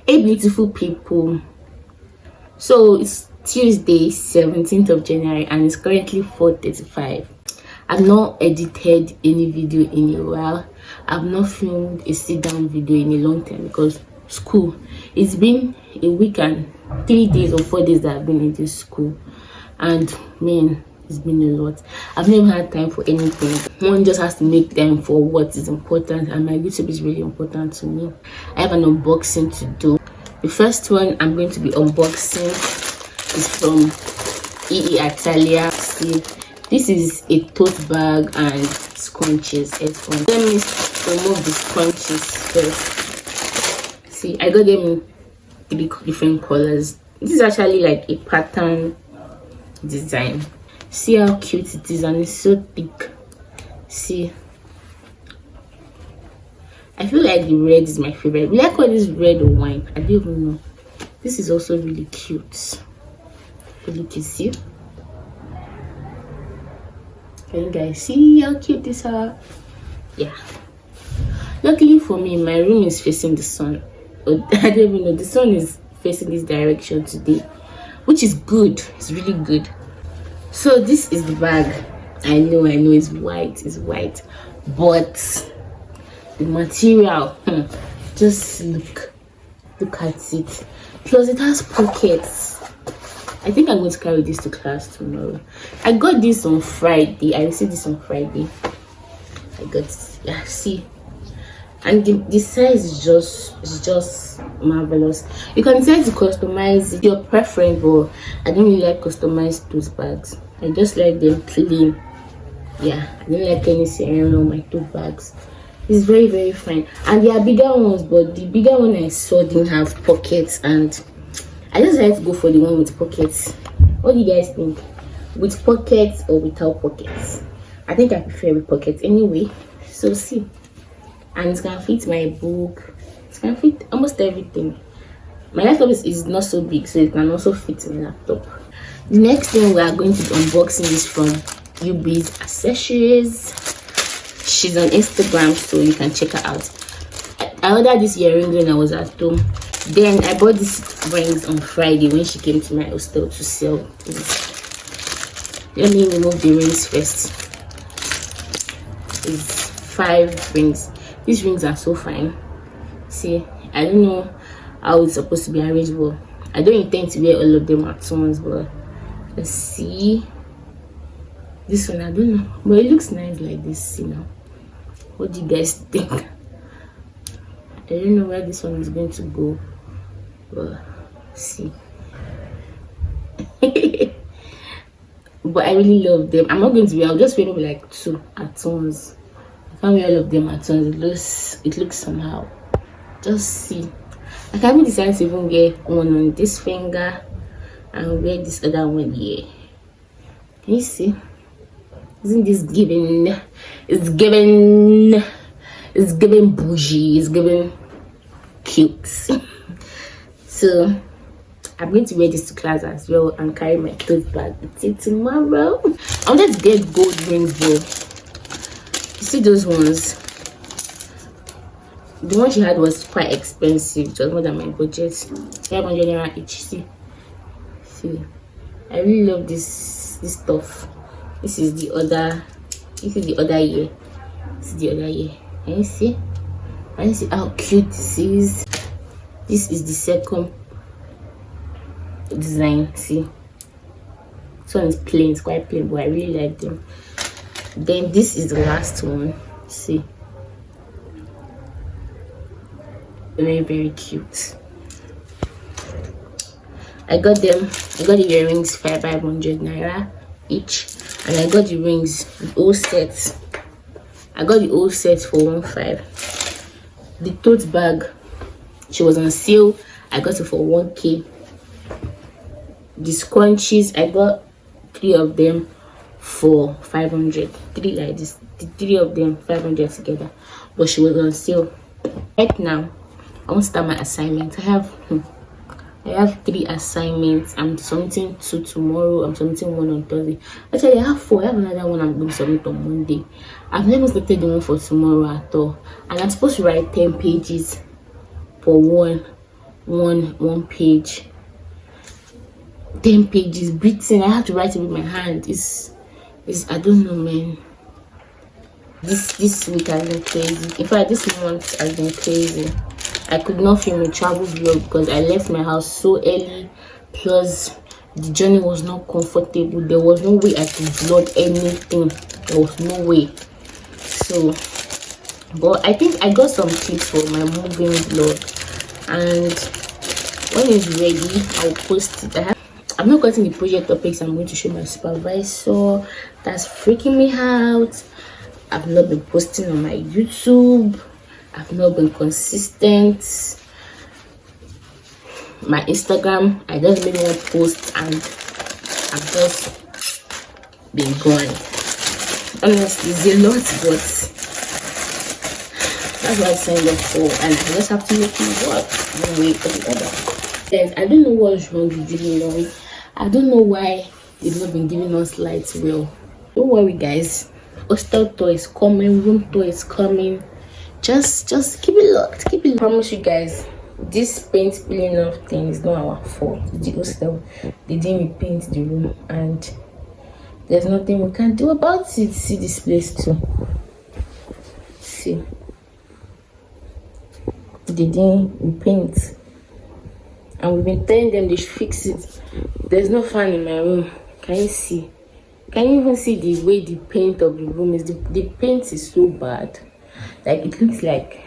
Hey beautiful people, so it's Tuesday 17th of January and it's currently 4:35. I've not edited any video in a while. I've not filmed a sit down video in a long time because school, it's been a week and 3 days or 4 days that I've been in this school, and man, it's been a lot. I've never had time for anything. One just has to make time for what is important, and my YouTube is really important to me. I have an unboxing to do. The first one I'm going to be unboxing is from Italia. See, this is a tote bag and scrunchies. Headphones. Let me remove the scrunchies first. See, I got them in 3 different colors. This is actually like a pattern design. See how cute it is, and it's so thick. See, I feel like the red is my favorite. Will I call this red or wine? I don't even know. This is also really cute. You can see. Can you guys see how cute these are? Yeah. Luckily for me, my room is facing the sun. I don't even know. The sun is facing this direction today, which is good. It's really good. So this is the bag. I know it's white, but the material, just look at it. Plus it has pockets. I think I'm going to carry this to class tomorrow. I got this on Friday. I received this on Friday. I got it. Yeah, see, and the size is just marvelous. You can decide to customize your preference, but I don't really like customized tote bags. I just like them clean. Yeah, I don't like any cereal on my tote bags. It's very, very fine. And there are bigger ones, but the bigger one I saw didn't have pockets, and I just like to go for the one with pockets. What do you guys think? With pockets or without pockets? I think I prefer with pockets anyway. So see, and it can fit my book. It can fit almost everything. My laptop is not so big, so it can also fit my laptop. The next thing we are going to be unboxing is from UB's Accessories. She's on Instagram, so you can check her out. I ordered this earrings when I was at home. Then I bought these rings on Friday when she came to my hostel to sell. Let me remove the rings first. It's 5 rings. These rings are so fine. See, I don't know how it's supposed to be arranged, but I don't intend to wear all of them at once. But let's see. This one, I don't know, but it looks nice like this, you know. What do you guys think? I don't know where this one is going to go, but see. But I really love them. I'm not going to wear, I'll just wear maybe like 2 at once. I can't wear all of them at once. It looks somehow. Just see. I can't even decide to even wear one on this finger and wear this other one here. Can you see? Isn't this giving? It's giving bougie. It's giving cute. So I'm going to wear this to class as well and carry my tote bag with it tomorrow. I wanted to get gold rings, though. You see those ones? The one she had was quite expensive. It was more than my budget. 500 naira each. See, I really love this stuff. This is the other year. This is the other year. Can you see? Can you see how cute this is? This is the second design. See, this one is plain. It's quite plain, but I really like them. Then this is the last one. See, very, very cute. I got the earrings 500 naira each, and I got the rings, the whole set. I got the whole set for 15. The tote bag, she was on sale. I got it for 1k. The scrunchies, I got 3 of them for 500. 3 like this, the 3 of them 500 together, but she was on sale. Right now I want to start my assignment. I have 3 assignments. I'm submitting 2 tomorrow. I'm submitting 1 on Thursday. Actually, I have 4. I have another one I'm going to submit on Monday. I've never started the one for tomorrow at all. And I'm supposed to write 10 pages for one one page, 10 pages written. I have to write it with my hand. It's I don't know, man. This week has been crazy. In fact, this month has been crazy. I could not film a travel vlog because I left my house so early, plus the journey was not comfortable. There was no way I could vlog anything. There was no way. So, but I think I got some clips for my moving vlog, and when it's ready I'll post it. I've not gotten the project topics I'm going to show my supervisor. That's freaking me out. I've not been posting on my YouTube. I've not been consistent. My Instagram, I just made one post and I've just been gone. Honestly, it's a lot, but that's what I signed up for, and I just have to make it work one way or the other. Guys, I don't know what's wrong with Unilorin. I don't know why they've not been giving us lights well. Don't worry, guys. Hostel tour is coming, room tour is coming. Just keep it locked. Keep it. I promise you guys, this paint peeling off thing is not our fault. The hostel, they didn't repaint the room, and there's nothing we can do about it. See this place too. See, they didn't repaint, and we've been telling them they should fix it. There's no fan in my room. Can you see? Can you even see the way the paint of the room is? The paint is so bad. Like it looks like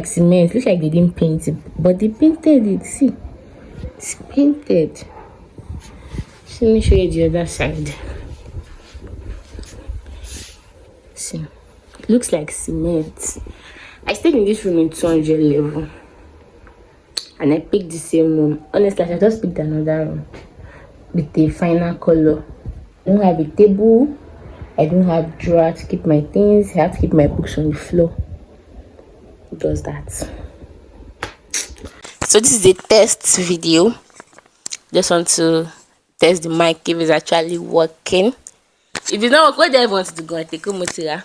cement. It looks like they didn't paint it, but they painted it. See, it's painted. So let me show you the other side. See, it looks like cement. I stayed in this room in 200 level, and I picked the same room. Honestly, I just picked another room with a finer color. I don't have a table. I don't have drawer to keep my things. I have to keep my books on the floor. Who does that? So this is a test video. Just want to test the mic if it's actually working. If it's not working, what do I want to go and take a motor?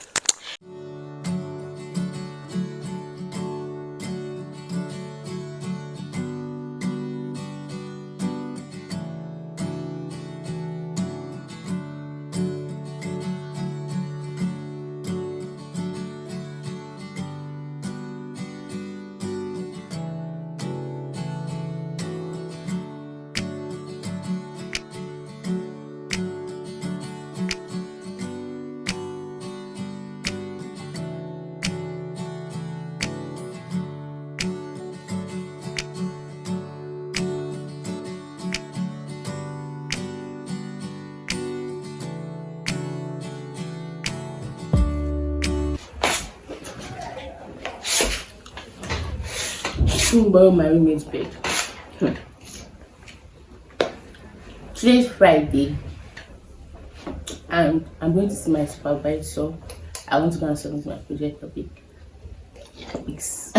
Borrow my roommate's bed. Today's Friday, and I'm going to see my supervisor. I want to go and submit my project topics.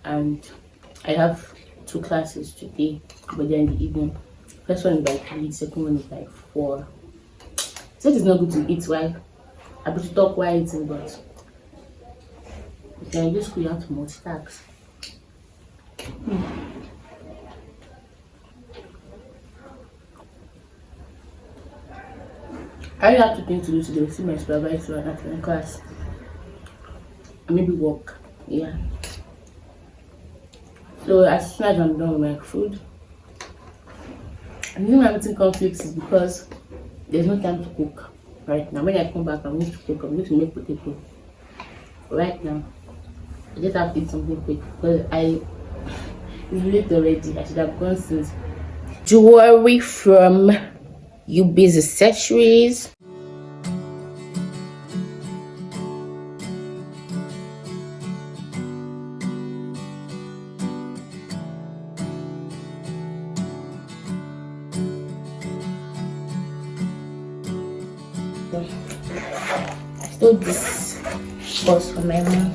And I have 2 classes today, but they're in the evening. First one is by 3, second one is by 4. So it's not good to eat while I have to talk while eating, but if you're in this school, you have to multitask. I only have 2 things to do today: see my supervisor and after my class, and maybe work. Yeah. So as soon as I'm done with my food, the reason why I'm eating conflicts is because there's no time to cook right now. When I come back, I'm going to cook. I'm going to make potato. Right now, I just have to eat something quick because it's late already. I should have gone since. Jewelry from UB's accessories. I stole this purse for my mom.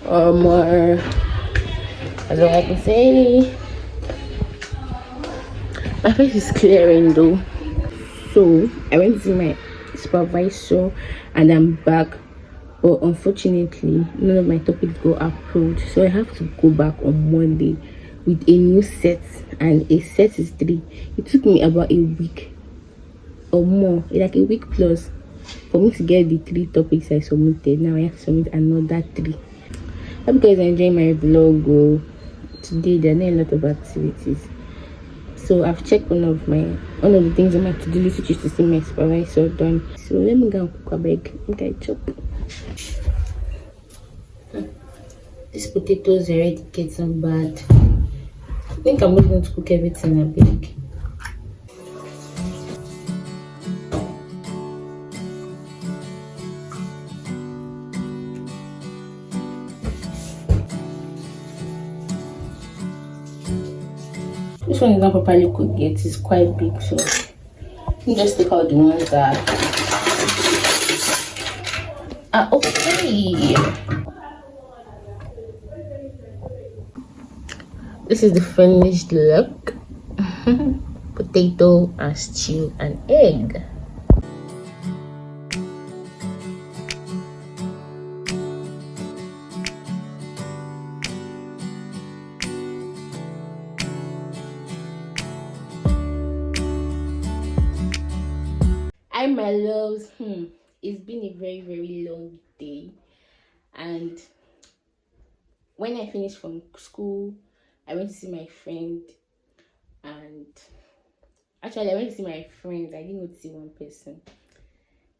Or more, as I can say, my face is clearing though. So I went to see my supervisor and I'm back. But unfortunately, none of my topics got approved. So I have to go back on Monday with a new set, and a set is 3. It took me about a week or more, like a week plus, for me to get the 3 topics I submitted. Now I have to submit another 3. I hope you guys are enjoying my vlog. Oh. Today there are not a lot of activities. So I've checked one of the things on my to-do list, which is to see my supervisor done. So let me go and cook a bag. Okay, chop. These potatoes are already getting bad. I think I'm not going to cook everything a bag. This one is not properly cooked yet. It's quite big, so let me just take out the ones that are okay. This is the finished look. Potato and stew and egg. Hi my loves. It's been a very very long day, and when I finished from school I went to see my friend, and actually I went to see my friends. I didn't go to see one person.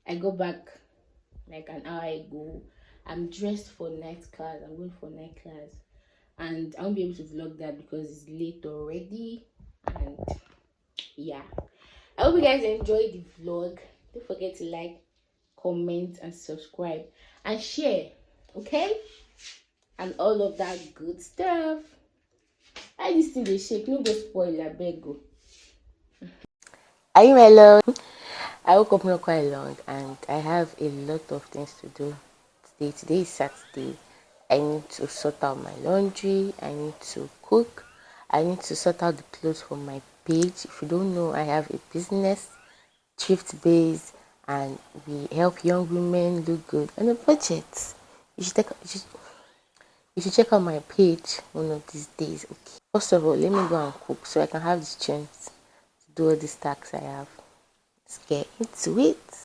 I got back like an hour ago. I'm dressed for night class. I'm going for night class, and I won't be able to vlog that because it's late already. And yeah, I hope you guys enjoyed the vlog. Don't forget to like, comment and subscribe and share, okay, and all of that good stuff. I this thing dey shake, no go spoil, abeg go. Are you my love? I woke up not quite long and I have a lot of things to do today. Today is Saturday. I need to sort out my laundry, I need to cook, I need to sort out the clothes for my page. If you don't know, I have a business, thrift base, and we help young women look good on a budget. You should check out my page one of these days. Okay. First of all, let me go and cook so I can have the strength to do all these tasks I have. Let's get into it.